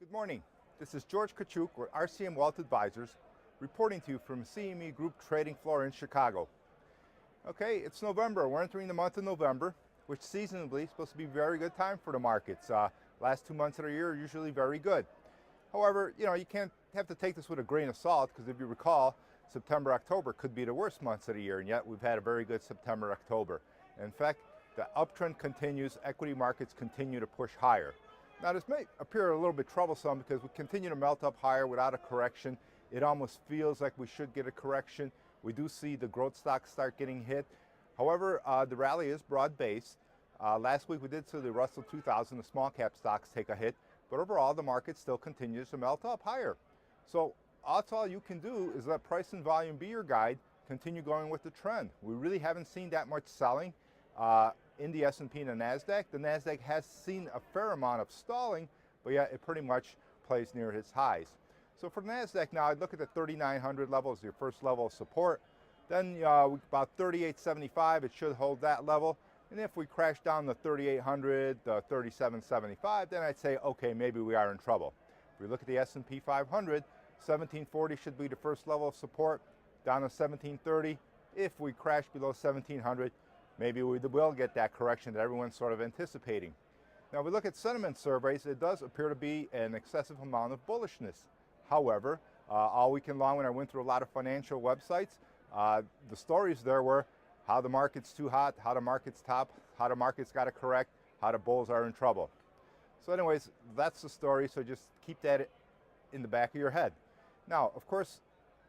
Good morning. This is George Kachuk with RCM Wealth Advisors reporting to you from CME Group Trading Floor in Chicago. Okay, it's November. We're entering the month of November, which seasonally is supposed to be a very good time for the markets. Last 2 months of the year are usually very good. However, you can't have to take this with a grain of salt because if you recall, September, October could be the worst months of the year, and yet we've had a very good September, October. In fact, the uptrend continues. Equity markets continue to push higher. Now, this may appear a little bit troublesome because we continue to melt up higher without a correction. It almost feels like we should get a correction. We do see the growth stocks start getting hit. However, the rally is broad-based. Last week we did see the Russell 2000, the small cap stocks, take a hit, but overall the market still continues to melt up higher. So that's all you can do is let price and volume be your guide, continue going with the trend. We really haven't seen that much selling in the S&P and the NASDAQ. The NASDAQ has seen a fair amount of stalling, but yet it pretty much plays near its highs. So for the NASDAQ now, I'd look at the 3,900 level as your first level of support. Then about 3,875, it should hold that level. And if we crash down to 3,800, 3,775, then I'd say, okay, maybe we are in trouble. If we look at the S&P 500, 1,740 should be the first level of support, down to 1,730. If we crash below 1,700, maybe we will get that correction that everyone's sort of anticipating. Now, if we look at sentiment surveys, it does appear to be an excessive amount of bullishness. However, all weekend long when I went through a lot of financial websites, the stories there were how the market's too hot, how the market's top, how the market's got to correct, how the bulls are in trouble. So anyways, that's the story, so just keep that in the back of your head. Now, of course,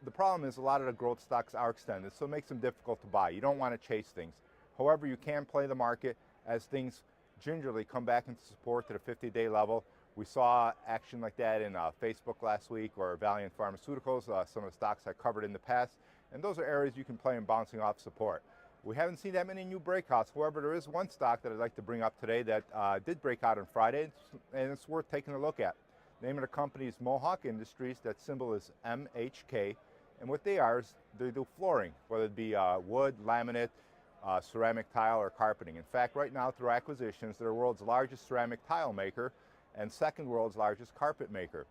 the problem is a lot of the growth stocks are extended, so it makes them difficult to buy. You don't want to chase things. However, you can play the market as things gingerly come back into support to the 50-day level. We saw action like that in Facebook last week, or Valiant Pharmaceuticals, some of the stocks I covered in the past, and those are areas you can play in bouncing off support. We haven't seen that many new breakouts. However, there is one stock that I'd like to bring up today that did break out on Friday, and it's worth taking a look at. The name of the company is Mohawk Industries. That symbol is MHK, and what they are is they do flooring, whether it be wood, laminate, ceramic tile, or carpeting. In fact, right now through acquisitions, they're the world's largest ceramic tile maker and second world's largest carpet maker.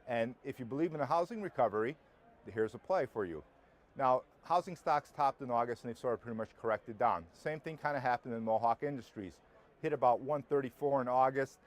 And if you believe in a housing recovery, here's a play for you. Now, housing stocks topped in August and they've sort of pretty much corrected down. Same thing kind of happened in Mohawk Industries. Hit about 134 in August,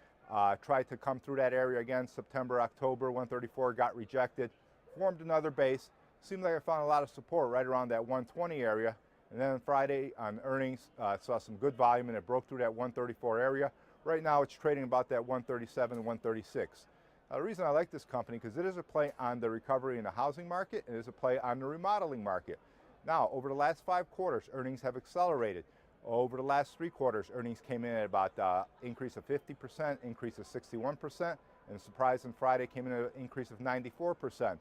tried to come through that area again, September, October, 134 got rejected, formed another base. Seemed like I found a lot of support right around that 120 area. And then on Friday on earnings, saw some good volume and it broke through that 134 area. Right now it's trading about that 137, 136. The reason I like this company because it is a play on the recovery in the housing market and it is a play on the remodeling market. Now, over the last 5 quarters, earnings have accelerated. Over the last 3 quarters, earnings came in at about increase of 50%, increase of 61%, and surprise on Friday came in at an increase of 94%.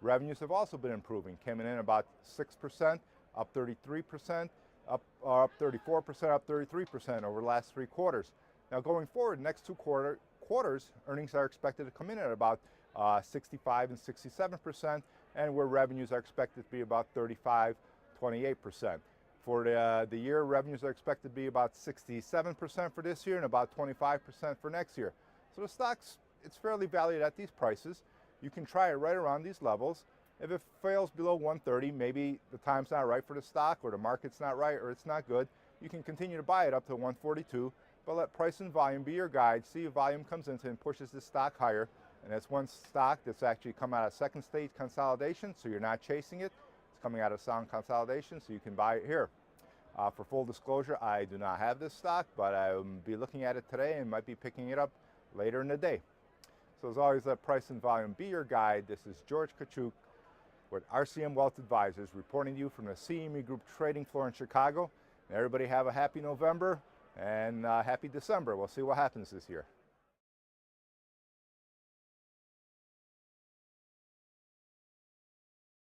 Revenues have also been improving, came in about 6%, up 33%, up 34%, up 33% over the last 3 quarters. Now going forward, next 2 quarters, earnings are expected to come in at about 65 and 67%, and where revenues are expected to be about 35, 28%. For the year, revenues are expected to be about 67% for this year and about 25% for next year. So the stocks, it's fairly valued at these prices. You can try it right around these levels. If it fails below 130, maybe the time's not right for the stock or the market's not right or it's not good. You can continue to buy it up to 142, but let price and volume be your guide. See if volume comes into and pushes the stock higher. And that's one stock that's actually come out of second stage consolidation, so you're not chasing it. It's coming out of sound consolidation, so you can buy it here. For full disclosure, I do not have this stock, but I'll be looking at it today and might be picking it up later in the day. So as always, let price and volume be your guide. This is George Kachuk with RCM Wealth Advisors reporting to you from the CME Group Trading Floor in Chicago. And everybody have a happy November and happy December. We'll see what happens this year.